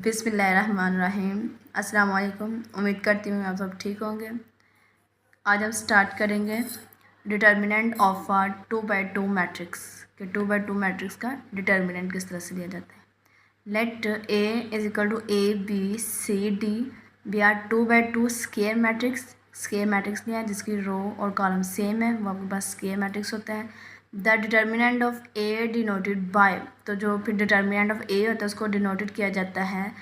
बिस्मिल्लाहिर्रहमानिर्रहीम। अस्सलाम वालेकुम। उम्मीद करती हूँ आप सब ठीक होंगे। आज हम स्टार्ट करेंगे determinant of a 2x2 matrix कि 2x2 मैट्रिक्स का डिटर्मिनेंट किस तरह से लिया जाता है। Let A is equal to A B C D be are 2x2 square matrix. Square matrix लिया है जिसकी रो और कॉलम सेम है, वो आपके पास स्केयर मैट्रिक्स होता है। The determinant of A denoted by, तो जो फिर डिटर्मिनेंट ऑफ ए होता है उसको डिनोटेड किया जाता है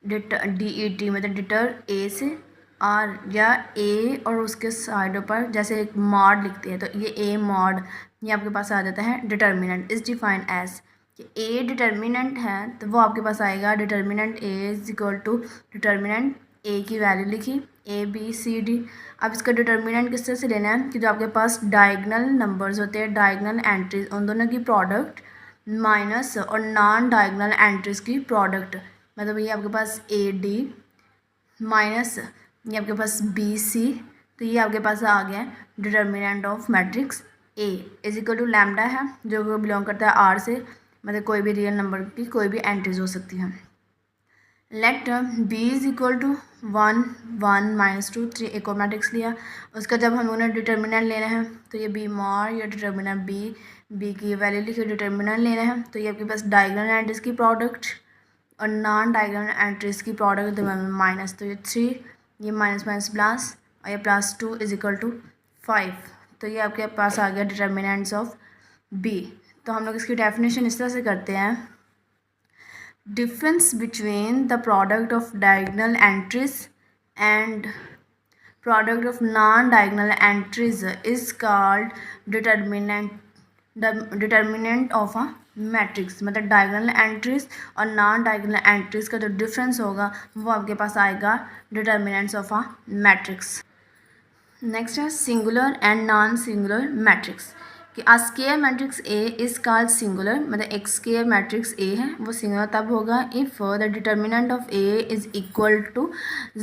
डी ई टी, मतलब डिटर ए से आर, या ए और उसके साइडों पर जैसे एक मॉड लिखते हैं तो ये ए मॉड, ये आपके पास आ जाता है डिटर्मिनेंट इज डिफाइंड एज कि ए डिटर्मिनेंट है तो वो आपके पास आएगा determinant A is equal to determinant A की वैल्यू लिखी ए बी सी डी। अब इसका डिटर्मिनेंट किस तरह से लेना है कि जो आपके पास डायगनल नंबर्स होते हैं, डायगनल एंट्रीज, उन दोनों की प्रोडक्ट माइनस और नॉन डायगनल एंट्रीज की प्रोडक्ट, मतलब ये आपके पास ए डी माइनस ये आपके पास बी सी, तो ये आपके पास आ गया determinant of matrix A is equal to lambda है जो बिलोंग करता है आर से, मतलब कोई भी रियल नंबर की कोई भी एंट्रीज हो सकती है। Let B is equal to 1 1 -2 3 एक और मैट्रिक्स लिया, उसका जब हम लोगों ने डिटर्मिनेंट लेना है तो ये बी मॉर या डिटर्मिनेंट बी की वैल्यू लिखी, डिटर्मिनेंट लेना है तो ये आपके पास डायगोनल एंट्रीज की प्रोडक्ट और नॉन डायगोनल एंट्रीज की प्रोडक्ट तो माइनस, तो ये 3, ये माइनस माइनस प्लस और ये +2 इज इक्वल टू 5, तो ये आपके पास आ गया डिटर्मिनेंट्स ऑफ बी। तो हम लोग इसकी डेफिनेशन इस तरह से करते हैं, difference between the product of diagonal entries and product of non-diagonal entries is called determinant of a matrix, मतलब डायगोनल एंट्रीज और नॉन डायगोनल एंट्रीज का जो डिफरेंस होगा वो आपके पास आएगा determinants of a matrix. Next है singular and non singular matrix कि a square matrix A is called singular, मतलब एक स्केयर मैट्रिक्स ए है वो सिंगुलर तब होगा if the determinant of A is equal to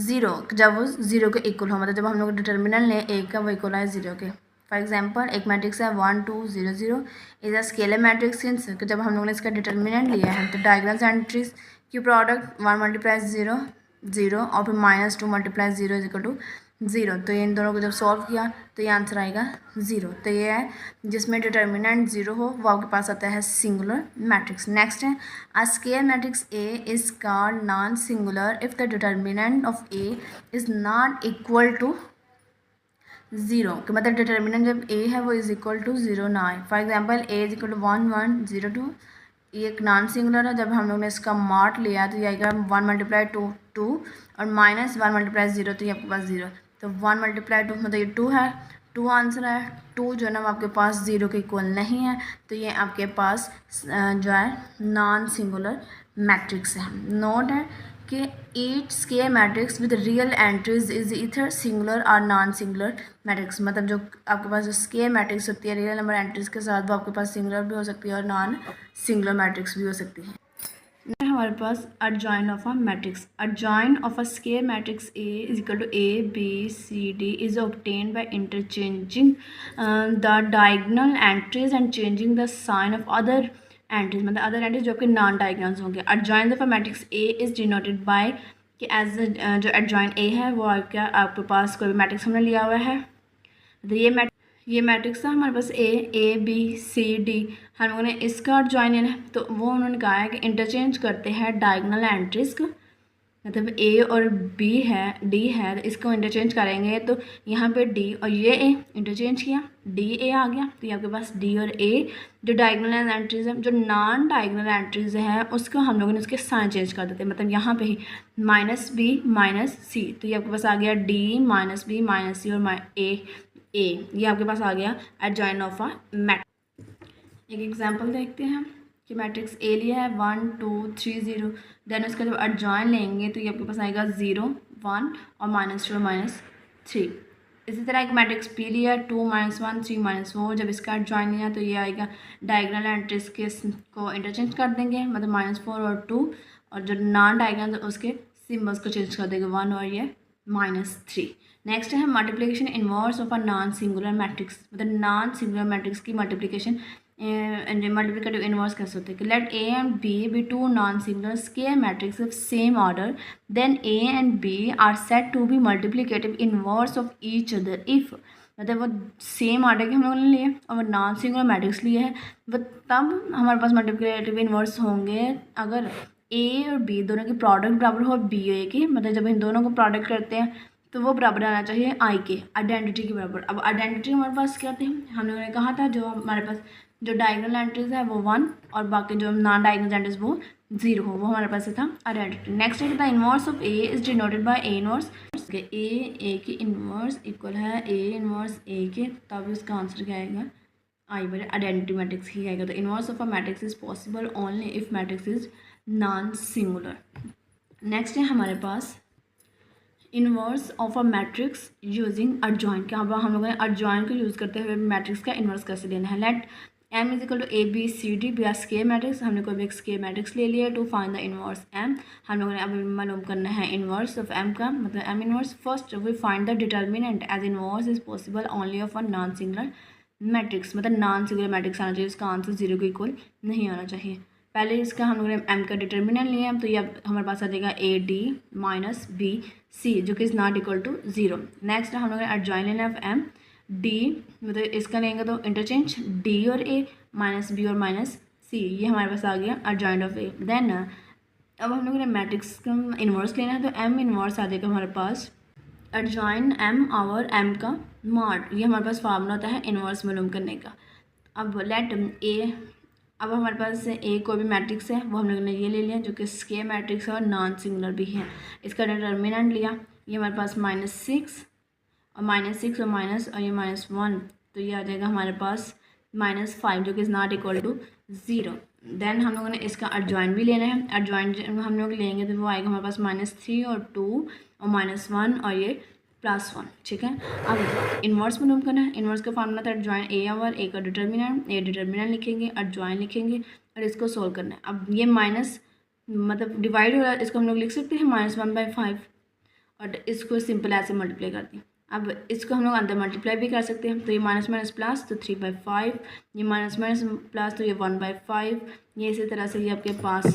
0, जब वो 0 के इक्वल हो, मतलब जब हम लोग डिटर्मिनेंट लें ए का वो इक्वल है 0 के। फॉर एग्जांपल एक मैट्रिक्स है 1 2 0 0 is a scalar matrix since कि जब हम लोगों ने इसका डिटर्मिनेंट लिया है तो डायगोनल एंट्रीज की प्रोडक्ट 1 × 0 0 और फिर -2 × 0 इज इक्वल टू 0, तो इन दोनों को जब सॉल्व किया तो ये आंसर आएगा 0। तो ये है जिसमें डिटर्मिनेंट 0 हो वो आपके पास आता है सिंगुलर मैट्रिक्स। नेक्स्ट है a square matrix A is called non singular if the determinant of A is not equal to 0, कि मतलब डिटर्मिनेंट जब ए है वो इज इक्वल टू 0 ना आए। For example A is equal to 1 1 0 2, ये एक नॉन सिंगुलर है, जब हम लोग ने इसका मॉड लिया तो ये आएगा 1 × 2 2 और -1 × 0, तो ये आपके पास 0, तो 1 × 2 मतलब ये 2 है, 2 आंसर है। 2 जो है ना आपके पास 0 के इक्वल नहीं है, तो ये आपके पास जो है नॉन सिंगुलर मैट्रिक्स है। नोट है कि each square matrix with real entries is ether singular और नॉन सिंगुलर मैट्रिक्स, मतलब जो आपके पास जो स्केयर मैट्रिक्स होती है रियल नंबर एंट्रीज के साथ वो आपके पास सिंगुलर भी हो सकती है और नॉन सिंगुलर मैट्रिक्स भी हो सकती है। हमारे पास adjoint of a matrix, adjoint of a square matrix A is equal to A B C D is obtained by interchanging the diagonal entries and changing the sign of other entries, मतलब other entries जो आपके non diagonals होंगे। adjoint of a matrix A is denoted bye कि as जो adjoint ए है वो आपके पास कोई भी मैट्रिक्स हमने लिया हुआ है, तो ये मैट्रिक्स था हमारे पास ए बी सी डी, हम लोगों ने इसका ज्वाइन लेना है तो वो उन्होंने कहा है कि इंटरचेंज करते हैं डायगोनल एंट्रीज को, मतलब ए और बी है डी है तो इसको इंटरचेंज करेंगे तो यहाँ पे डी और ये ए इंटरचेंज किया डी ए आ गया, तो ये आपके पास डी और ए जो डायगोनल एंट्रीज है, जो नॉन डायगोनल एंट्रीज है उसको हम लोगों ने उसके साइन चेंज कर देते हैं, मतलब यहाँ पे ही -b -c, तो ये आपके पास आ गया d -b -c और ए ये आपके पास आ गया एडजॉइन ऑफ अ मैट्रिक्स। एक एग्जांपल देखते हैं कि मैट्रिक्स ए लिया है 1 2 3 0, देन उसका जब एडजॉइन लेंगे तो ये आपके पास आएगा 0 1 और -2 और -3। इसी तरह एक मैट्रिक्स पी लिया है 2 -1 3 -4, जब इसका एडजॉइन लिया तो ये आएगा डायगोनल एंट्रीज के को इंटरचेंज कर देंगे, मतलब -4 और 2, और जो नॉन डायगोनल उसके सिम्बल्स को चेंज कर देंगे 1 और ये -3। नेक्स्ट है multiplication inverse of a non singular matrix, मतलब नॉन सिंगुलर मैट्रिक्स की मल्टीप्लिकेशन मल्टीप्लिकेटिव इनवर्स कैसे होते हैं कि let A and B be two non singular square matrix of same order then A and B are set to be multiplicative inverse of each other if मतलब वो same order के हम लोगों ने लिए और नॉन सिंगुलर मैट्रिक्स लिए है वो तब हमारे पास मल्टीप्लिकेटिव इनवर्स होंगे अगर ए और बी दोनों की प्रोडक्ट बराबर हो बी ए की, मतलब जब इन दोनों को प्रोडक्ट करते हैं तो वो बराबर आना चाहिए आई के, आइडेंटिटी के बराबर। अब आइडेंटिटी हमारे पास क्या थे, हम लोगों ने कहा था जो हमारे पास जो डायगोनल एंट्रीज है वो 1 और बाकी जो नॉन डायगोनल एंट्रीज वो 0 हो, वो हमारे पास था आइडेंटिटी। नेक्स्ट है the inverse of A is denoted by A inverse, A की इनवर्स इक्वल है ए इनवर्स ए के, तब इसका आंसर क्या आएगा आई बार आइडेंटिटी मैट्रिक्स ही आएगा। तो inverse of a matrix is possible only if matrix is non singular. Next है हमारे पास inverse of a matrix using adjoint, क्या हम लोगों ने एडजॉइंट को यूज़ करते हुए मैट्रिक्स का इनवर्स कैसे लेना है। Let M is equal to A B C D be are square matrix, हमने कोई भी एक स्केयर मैट्रिक्स ले लिया to find the inverse M, हम लोगों ने अब मालूम करना है इनवर्स ऑफ एम का, मतलब M inverse. First we find the determinant as inverse is possible only of a non singular matrix, मतलब नॉन सिंगुलर मैट्रिक्स आना चाहिए, इसका आंसर 0 के इक्वल नहीं आना चाहिए। पहले इसका हम लोगों ने एम का डिटर्मिनेंट लिया तो ये हमारे पास आ जाएगा A D minus B C जो कि is not equal to 0। Next हम लोगों ने एडजॉइन लेना ऑफ एम डी, मतलब इसका लेंगे तो इंटरचेंज डी और ए माइनस बी और माइनस सी, ये हमारे पास आ गया एडजॉइंट ऑफ ए। देन अब हम लोगों ने मैट्रिक्स का इन्वर्स लेना है तो एम इन्वर्स आ जाएगा हमारे पास एडजॉइन एम आवर एम का मॉड, ये हमारे पास फार्मूला होता है इन्वर्स मालूम करने का। अब लेट ए, अब हमारे पास ए कोई भी मैट्रिक्स है वो हम लोगों ने ये ले लिया जो कि स्केयर मैट्रिक्स है और नॉन सिंगुलर भी है, इसका डिटर्मिनेंट लिया, ये हमारे पास -6 और -6 और माइनस और ये -1, तो ये आ जाएगा हमारे पास -5 जो कि is not equal to 0। Then हम लोगों ने इसका एडजॉइन भी लेना है, एडजॉइन हम लोग लेंगे तो वो आएगा हमारे पास -3 और 2 और -1 और ये +1, ठीक है। अब इन्वर्स मालूम करना है, इन्वर्स का फार्मूला था एडजॉइन ए आवर ए का डिटर्मिनेंट, ए डिटर्मिनेंट लिखेंगे एडजॉइन लिखेंगे और इसको सोल्व करना है। अब ये माइनस मतलब डिवाइड हो रहा है, इसको हम लोग लिख सकते हैं -1/5 और इसको सिंपल ऐसे मल्टीप्लाई कर दी। अब इसको हम लोग अंदर मल्टीप्लाई भी कर सकते हैं, तो ये माइनस माइनस प्लस तो 3/5, ये माइनस माइनस प्लस तो ये 1/5, ये इसी तरह से ये आपके पास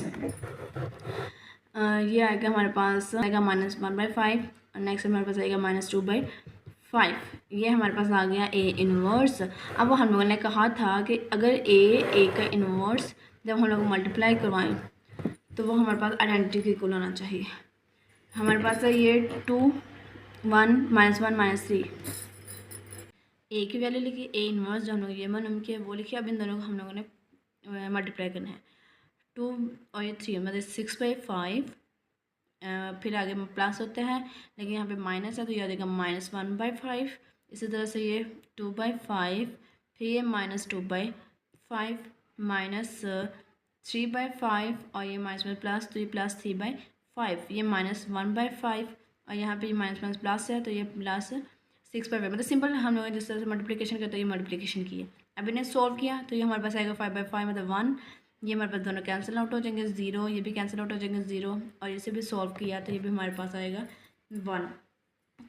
ये आएगा हमारे पास आएगा -1/5 और नेक्स्ट हमारे पास आएगा -2/5, ये हमारे पास आ गया ए इनवर्स। अब हम लोगों ने कहा था कि अगर ए का इनवर्स जब हम लोग मल्टीप्लाई करवाएं तो वो हमारे पास आइडेंटिटी के इक्वल होना चाहिए। हमारे पास है ये 2 1 -1 -3, ए की वैल्यू लिखी, ए इनवर्स जो हम लोग ये मालूम किया वो लिखिए। अब इन दोनों को हम लोगों ने मल्टीप्लाई करना है, 2 और ये 3 मतलब 6/5, फिर आगे में प्लस होता है लेकिन यहाँ पे माइनस है तो ये आ जाएगा -1/5, इसी तरह से ये 2/5, फिर ये -2/5 -3/5 और ये माइनस में प्लस तो ये +3/5, ये -1/5 और यहाँ पे ये माइनस माइनस प्लस है तो ये +6/5, मतलब सिंपल हम लोग जिस तरह से मल्टीप्लिकेशन करते हैं ये मल्टीप्लिकेशन की है। अब इन्हें सॉल्व किया तो ये हमारे पास आएगा 5/5 मतलब 1, ये हमारे पास दोनों कैंसिल आउट हो जाएंगे 0, ये भी कैंसिल आउट हो जाएंगे 0 और इसे भी सॉल्व किया तो ये भी हमारे पास आएगा 1।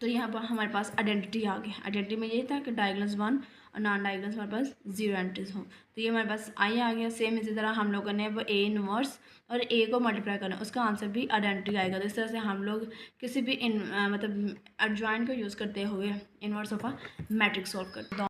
तो यहाँ पर हमारे पास आइडेंटिटी आ गई। आइडेंटिटी में ये था कि डायगोनल्स 1 और नॉन डायगोनल्स हमारे पास 0 एंट्रीज हो, तो ये हमारे पास आई आ गया। सेम इसी तरह हम लोगों ने वो ए इनवर्स और ए को मल्टीप्लाई करना, उसका आंसर भी आइडेंटिटी आएगा। तो इस तरह से हम लोग किसी भी मतलब एडजॉइंट को यूज़ करते हुए inverse of a matrix solve करते हैं।